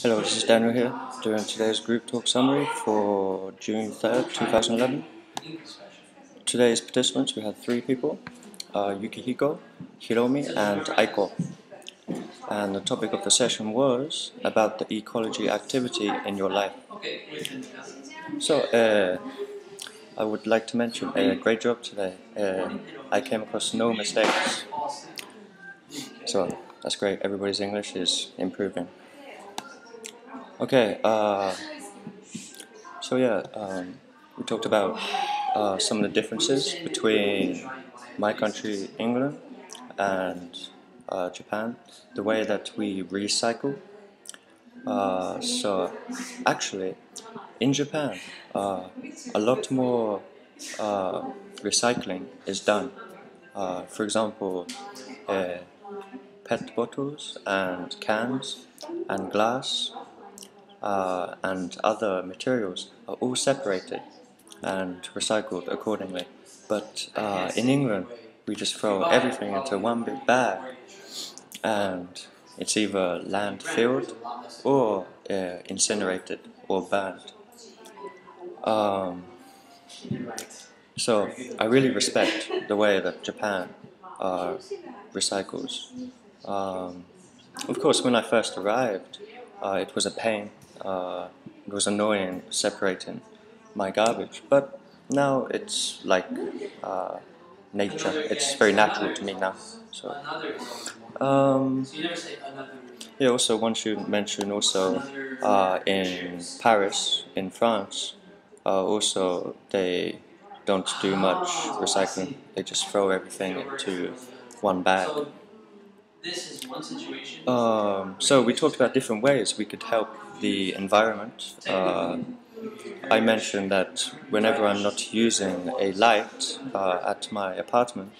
Hello, this is Daniel here, doing today's group talk summary for June 3rd, 2011. Today's participants, we had 3 people, Yukihiko, Hiromi, and Aiko. And the topic of the session was about the ecology activity in your life. So, I would like to mention, great job today. I came across no mistakes. So, that's great, everybody's English is improving. Okay, we talked about some of the differences between my country, England, and Japan, the way that we recycle. So actually, in Japan, a lot more recycling is done. For example, PET bottles and cans and glass and other materials are all separated and recycled accordingly. But in England, we just throw everything into one big bag, and it's either landfilled or incinerated or burned. So I really respect the way that Japan recycles. Of course, when I first arrived, it was a pain. It was annoying separating my garbage, but now it's like nature. It's very natural to me now. So, yeah. Also, one should mention also in Paris, in France, also they don't do much recycling. They just throw everything into one bag. So we talked about different ways we could help the environment. I mentioned that whenever I'm not using a light at my apartment,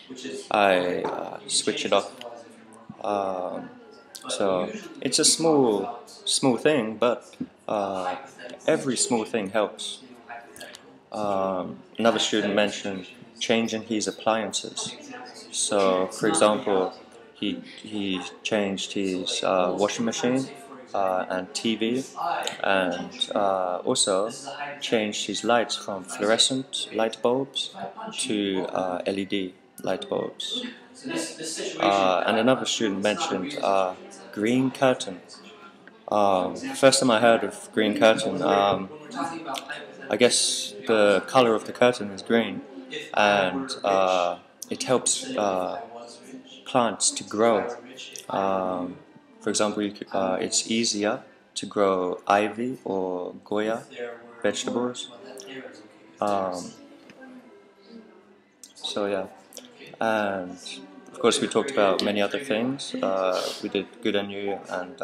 I switch it off. So it's a small thing, but every small thing helps. Another student mentioned changing his appliances. So, for example, he changed his washing machine and TV, and also changed his lights from fluorescent light bulbs to LED light bulbs. And another student mentioned green curtain. First time I heard of green curtain, I guess the color of the curtain is green, and it helps plants to grow. For example, it's easier to grow ivy or goya vegetables. So yeah, and of course we talked about many other things. We did good and new, and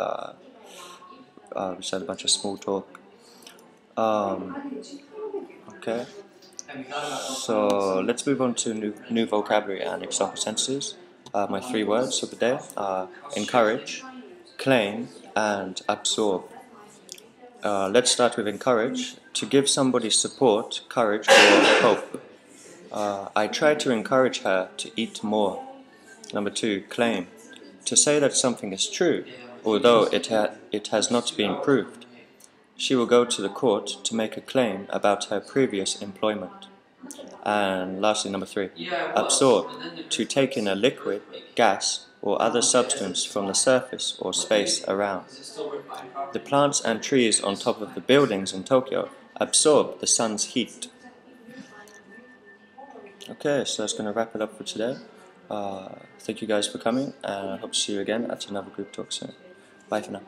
we said a bunch of small talk. Okay, so let's move on to new vocabulary and example sentences. My 3 words of the day are encourage, claim, and absorb. Let's start with encourage. To give somebody support, courage, or hope. I try to encourage her to eat more. Number 2, claim. To say that something is true, although it has not been proved. She will go to the court to make a claim about her previous employment. And lastly, number 3, absorb. To take in a liquid, gas, or other substance from the surface or space around. The plants and trees on top of the buildings in Tokyo absorb the sun's heat. Okay, so that's going to wrap it up for today. Thank you guys for coming, and I hope to see you again at another group talk soon. Bye for now.